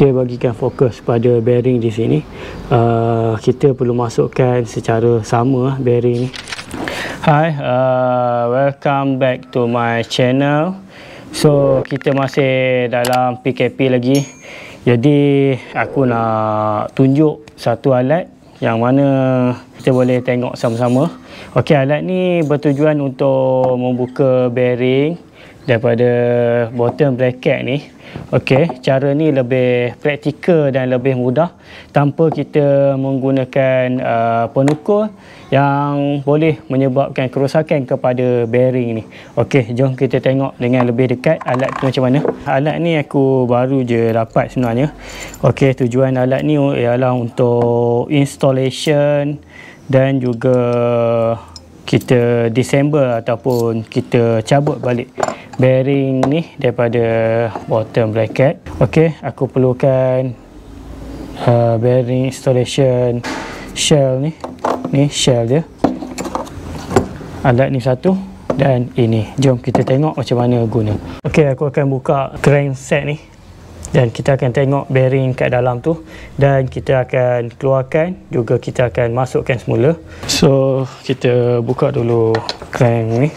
Okey, bagikan fokus pada bearing di sini. Kita perlu masukkan secara sama bearing ni. Hi, welcome back to my channel. So, kita masih dalam PKP lagi. Jadi, aku nak tunjuk satu alat yang mana kita boleh tengok sama-sama. Okey, alat ni bertujuan untuk membuka bearing daripada bottom bracket ni. Okey, cara ni lebih praktikal dan lebih mudah tanpa kita menggunakan penukul yang boleh menyebabkan kerosakan kepada bearing ni. Okey, jom kita tengok dengan lebih dekat alat tu macam mana. Alat ni aku baru je dapat sebenarnya. Okey, tujuan alat ni ialah untuk installation dan juga kita disassemble ataupun kita cabut balik bearing ni daripada bottom bracket. Okey, aku perlukan bearing installation shell ni. Ni shell dia. Alat ni satu dan ini. Jom kita tengok macam mana guna. Okey, aku akan buka crankset ni dan kita akan tengok bearing kat dalam tu dan kita akan keluarkan, juga kita akan masukkan semula. So, kita buka dulu crank ni.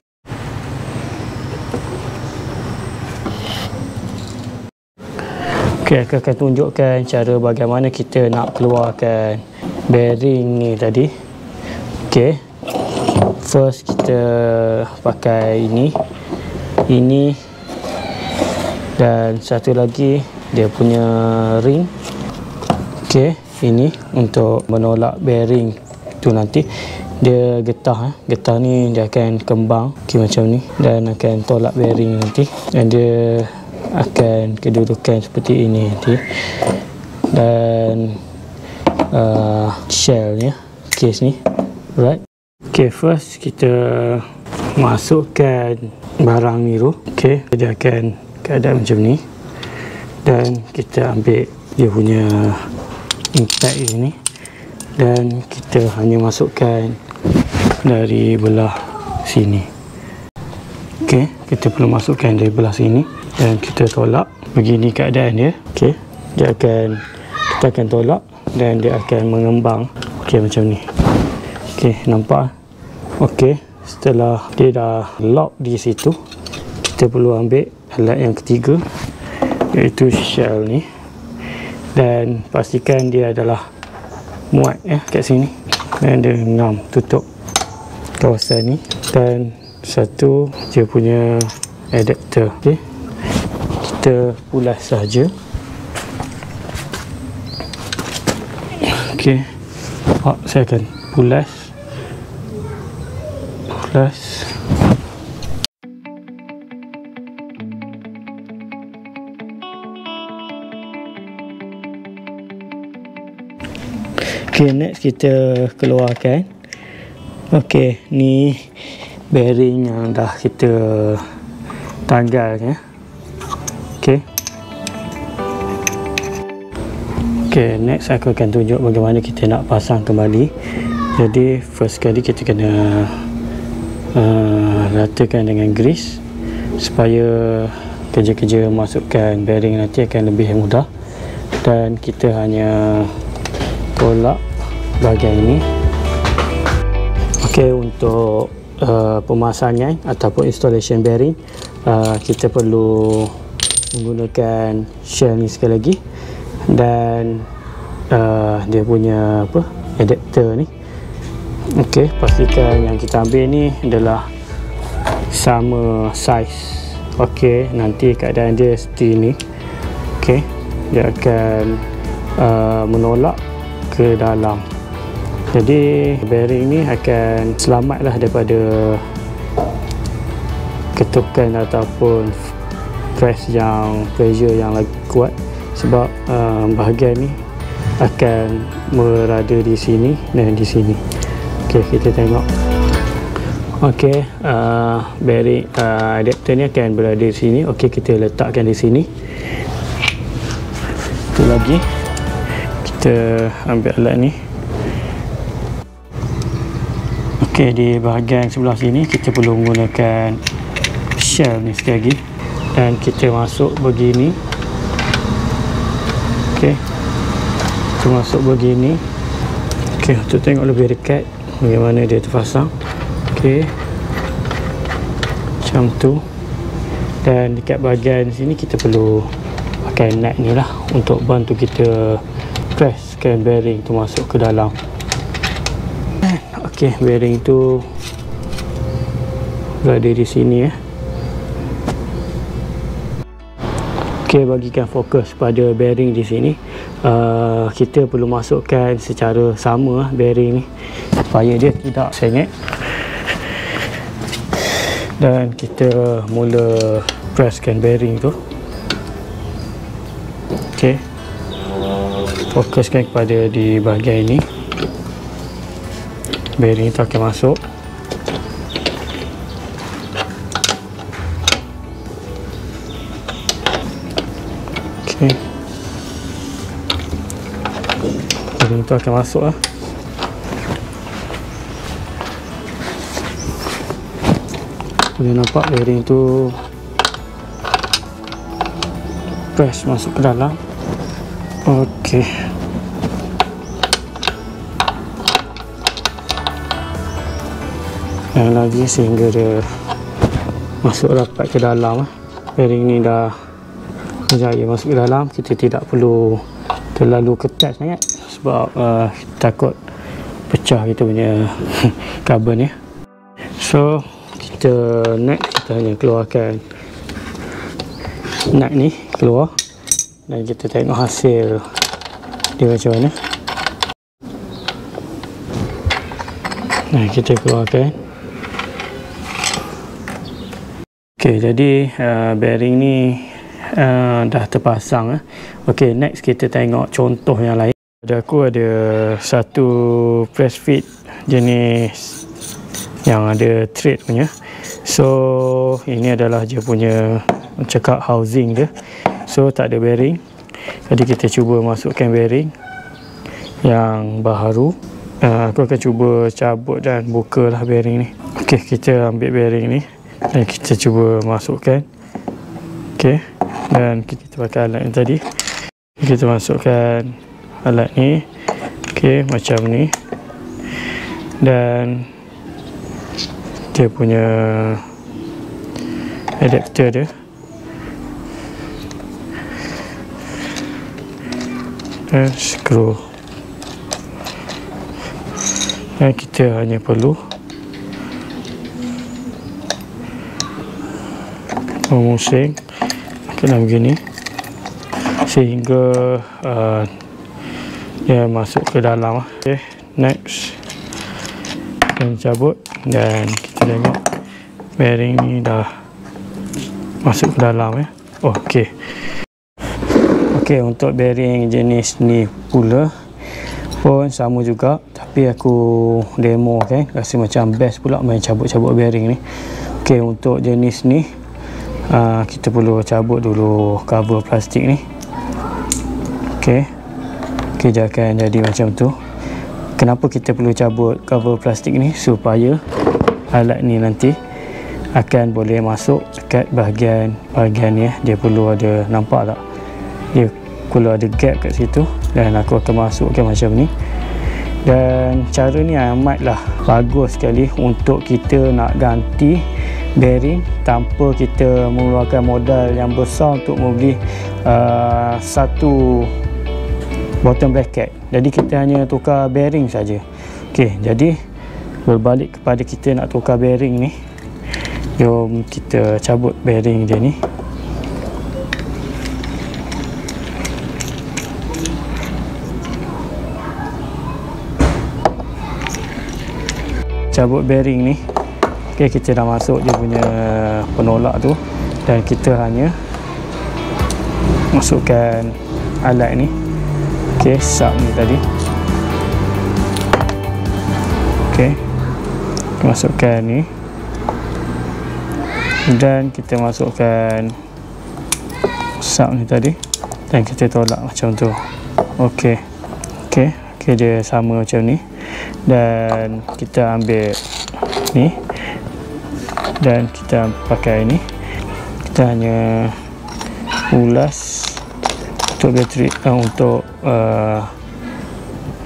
Okey, aku akan tunjukkan cara bagaimana kita nak keluarkan bearing ni tadi. Okey, first kita pakai ini dan satu lagi dia punya ring. Okey, ini untuk menolak bearing tu nanti. Dia getah, getah ni dia akan kembang macam ni dan akan tolak bearing nanti, dan dia akan kedudukan seperti ini nanti. Dan shell ni, case ni, right. Okey, first kita masukkan barang ni tu. Okey, dia akan keadaan macam ni dan kita ambil dia punya impact ini dan kita hanya masukkan dari belah sini. Okey, kita perlu masukkan dari belah sini dan kita tolak. Begini keadaan dia. Okey, kita akan tolak dan dia akan mengembang. Okey, macam ni. Okey, nampak? Okey, setelah dia dah lock di situ, kita perlu ambil alat yang ketiga, iaitu shell ni, dan pastikan dia adalah muat kat sini dan dia ngam tutup kawasan ni. Dan satu dia punya adapter. Okey, kita pulas saja. Okey, saya akan pulas. Okey, next kita keluarkan. Okey, ni bearing yang dah kita tanggalkan. Okey. Okey, next aku akan tunjuk bagaimana kita nak pasang kembali. Jadi first kali kita kena ratakan dengan grease supaya kerja-kerja masukkan bearing nanti akan lebih mudah. Dan kita hanya tolak bahagian ini. Okey, untuk pemasangan ataupun installation bearing, kita perlu menggunakan shell ni sekali lagi dan dia punya adapter ni. Okey, pastikan yang kita ambil ni adalah sama saiz. Okey, nanti keadaan dia seperti ini. Okey, dia akan menolak ke dalam. Jadi bearing ni akan selamatlah daripada ketukan ataupun pressure yang lagi kuat, sebab bahagian ni akan berada di sini dan di sini. Okey, kita tengok. Okey, bearing adapter ni akan berada di sini. Okey, kita letakkan di sini. Itu lagi. Kita ambil alat ni. Okey, di bahagian sebelah sini kita perlu menggunakan shell ni sekali lagi dan kita masuk begini. Okey, kita masuk begini. Okey, untuk tengok lebih dekat bagaimana dia terpasang. Okey, macam tu. Dan dekat bahagian sini kita perlu pakai nut ni lah untuk bantu kita presskan bearing tu masuk ke dalam. Okey, bearing tu berada di sini ya. Okey, bagikan fokus pada bearing di sini. Kita perlu masukkan secara sama bearing ni supaya dia tidak sengit. Dan kita mula presskan bearing tu. Okey, fokuskan kepada di bahagian ini. Bearing tu akan masuk. Okey, bearing tu akan masuk lah. Boleh nampak bearing tu press masuk ke dalam. Okey, dan lagi sehingga dia masuk rapat ke dalam. Bearing ni dah berjaya masuk ke dalam. Kita tidak perlu terlalu ketat sangat sebab takut pecah kita punya carbon ya. So kita hanya keluarkan nut ni keluar dan kita tengok hasil dia macam mana. Nah, kita keluarkan. Okey, jadi bearing ni dah terpasang. Okey, next kita tengok contoh yang lain. Pada aku ada satu press fit jenis yang ada thread punya. So ini adalah dia punya cakap housing dia. So tak ada bearing. Jadi kita cuba masukkan bearing yang baharu. Aku akan cuba cabut dan buka lah bearing ni. Okey, kita ambil bearing ni dan kita cuba masukkan. Okey, dan kita pakai alat yang tadi. Kita masukkan alat ni. Okey, macam ni. Dan dia punya adapter dia. Dan skru. Dan kita hanya perlu memusing kena begini sehingga dia masuk ke dalam. Okay, next kita cabut dan kita tengok bearing ni dah masuk ke dalam ya. Okey. Okey, untuk bearing jenis ni pula pun sama juga, tapi aku demo kan, rasa macam best pula main cabut-cabut bearing ni. Okey, untuk jenis ni kita perlu cabut dulu cover plastik ni. Okey. Okey, dia akan jadi macam tu. Kenapa kita perlu cabut cover plastik ni? Supaya alat ni nanti akan boleh masuk dekat bahagian ni ya. Dia perlu ada, nampak tak? Dia perlu ada gap kat situ dan aku akan masukkan macam ni. Dan cara ni amatlah bagus sekali untuk kita nak ganti bearing tanpa kita mengeluarkan modal yang besar untuk membeli satu bottom bracket. Jadi kita hanya tukar bearing saja. Okey, jadi berbalik kepada kita nak tukar bearing ni. Jom kita cabut bearing dia ni. Cabut bearing ni. Okey, kita dah masuk dia punya penolak tu dan kita hanya masukkan alat ni. Okey, sub ni tadi. Okey, masukkan ni dan kita masukkan sub ni tadi dan kita tolak macam tu. Okey. Okey, okey, dia sama macam ni. Dan kita ambil ni dan kita pakai ni. Kita hanya ulas untuk bateri, untuk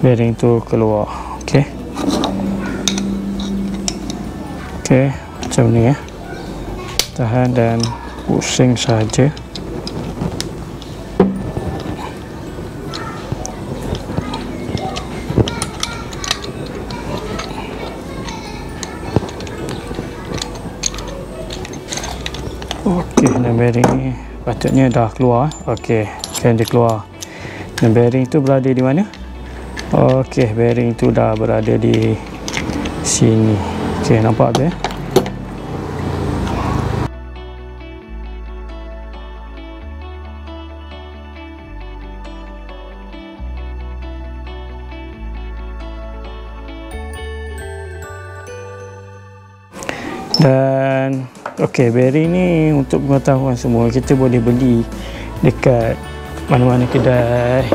bearing tu keluar. Okey, macam ni ya. Tahan dan pusing saja. Okey, dan bearing ni patutnya dah keluar. Okey, kan dia keluar. Dan bearing tu berada di mana? Okey, bearing tu dah berada di sini. Okey, nampak tu ya. Dan okey, bearing ni untuk pengetahuan semua, kita boleh beli dekat mana-mana kedai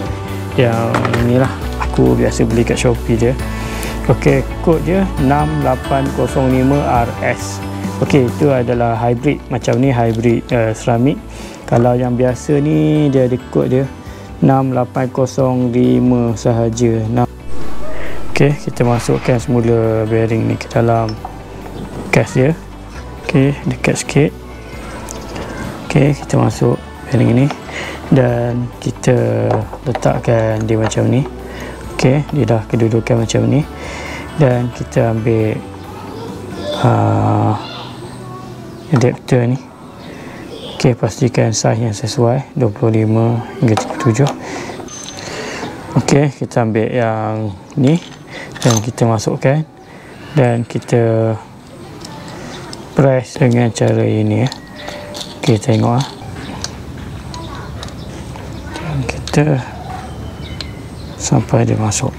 yang inilah. Aku biasa beli kat Shopee je. Okey, kod dia 6805RS. Okey, itu adalah hybrid. Macam ni hybrid seramik. Kalau yang biasa ni dia ada kod dia 6805 sahaja. Okey, kita masukkan semula bearing ni ke dalam kas dia. Okey, dekat sikit. Okey, kita masuk bearing ni dan kita letakkan dia macam ni. Okey, dia dah kedudukan macam ni dan kita ambil adapter ni. Okey, pastikan saiz yang sesuai 25 hingga 37. Okey, kita ambil yang ni dan kita masukkan dan kita press dengan cara ini ya. Okey, tengok dan kita sampai dia masuk.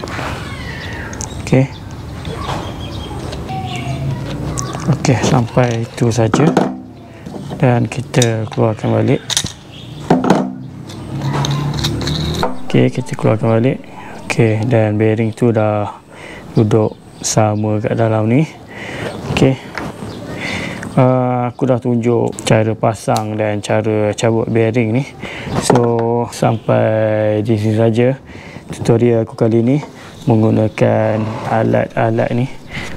Okey, sampai itu saja dan kita keluarkan balik. Okey, kita keluarkan balik. Okey, dan bearing tu dah duduk sama kat dalam ni. Okey, aku dah tunjuk cara pasang dan cara cabut bearing ni. So sampai di sini saja tutorial aku kali ni menggunakan alat-alat ni.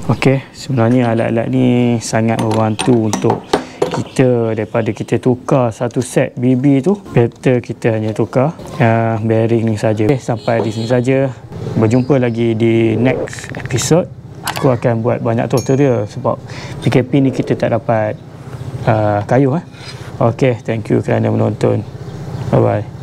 Okey, sebenarnya alat-alat ni sangat membantu untuk kita. Daripada kita tukar satu set BB tu, better kita hanya tukar bearing ni saja. Okay, sampai di sini saja. Berjumpa lagi di next episode. Aku akan buat banyak tutorial sebab PKP ni kita tak dapat kayu. Okey, thank you kerana menonton. Bye bye.